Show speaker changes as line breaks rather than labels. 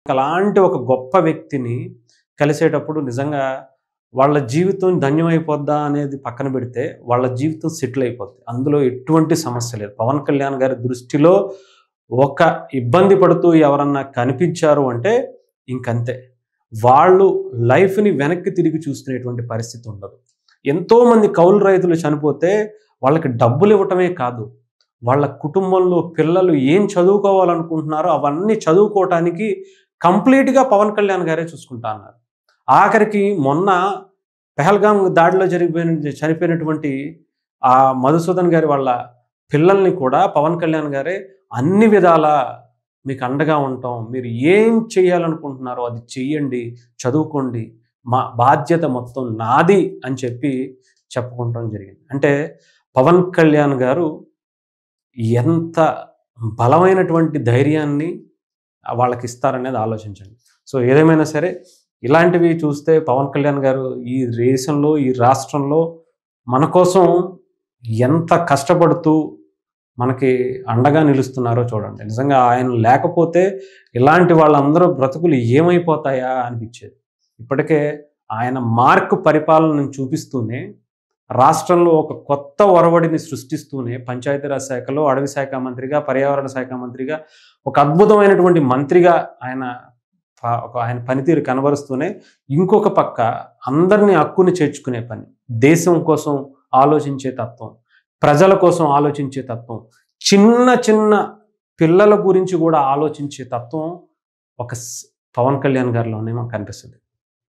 అలాంటి ఒక గొప్ప వ్యక్తిని కలిసేటప్పుడు నిజంగా వాళ్ళ జీవితం ధన్యమైపోద్దా అనేది పక్కన పెడితే, వాళ్ళ జీవితం సెటిల్ అయిపోద్ది. అందులో ఎటువంటి సమస్య లేదు. పవన్ కళ్యాణ్ గారి దృష్టిలో ఒక ఇబ్బంది పడుతూ ఎవరన్నా కనిపించారు అంటే ఇంకంతే. వాళ్ళు లైఫ్‌ని వెనక్కి తిరిగి చూసుకునేటువంటి పరిస్థితి ఉండదు. ఎంతోమంది కౌలు రైతులు చనిపోతే వాళ్ళకి డబ్బులివ్వటమే కాదు, వాళ్ళ కుటుంబంలో పిల్లలు ఏం చదువుకోవాలనుకుంటున్నారో అవన్నీ చదువుకోవటానికి కంప్లీట్‌గా పవన్ కళ్యాణ్ గారే చూసుకుంటా అన్నారు. ఆఖరికి మొన్న పెహల్గామ్ దాడిలో చనిపోయినటువంటి మధుసూదన్ గారి వాళ్ళ పిల్లల్ని కూడా పవన్ కళ్యాణ్ గారే అన్ని విధాలా మీకు అండగా ఉంటాం. మీరు ఏం చేయాలనుకుంటున్నారో అది చెయ్యండి, చదువుకోండి. మా బాధ్యత మొత్తం నాది అని చెప్పి చెప్పుకుంటం జరిగింది. అంటే పవన్ కళ్యాణ్ గారు ఎంత బలమైనటువంటి ధైర్యాన్ని వాళ్ళకిస్తారనేది ఆలోచించండి. సో, ఏదేమైనా సరే ఇలాంటివి చూస్తే పవన్ కళ్యాణ్ గారు ఈ దేశంలో, ఈ రాష్ట్రంలో మన కోసం ఎంత కష్టపడుతూ మనకి అండగా నిలుస్తున్నారో చూడండి. నిజంగా ఆయన లేకపోతే ఇలాంటి వాళ్ళందరూ బ్రతుకులు ఏమైపోతాయా అనిపించేది. ఇప్పటికే ఆయన మార్క్ పరిపాలనను చూపిస్తూనే, రాష్ట్రంలో ఒక కొత్త ఒరవడిని సృష్టిస్తూనే పంచాయతీరాజ్ శాఖలో అడవి శాఖ మంత్రిగా, పర్యావరణ శాఖ మంత్రిగా ఒక అద్భుతమైనటువంటి మంత్రిగా ఆయన పనితీరు కనబరుస్తూనే, ఇంకొక పక్క అందరినీ హక్కుని చేర్చుకునే పని, దేశం కోసం ఆలోచించే తత్వం, ప్రజల కోసం ఆలోచించే తత్వం, చిన్న చిన్న పిల్లల గురించి కూడా ఆలోచించే తత్వం ఒక పవన్ కళ్యాణ్ గారిలోనే మాకు కనిపిస్తుంది.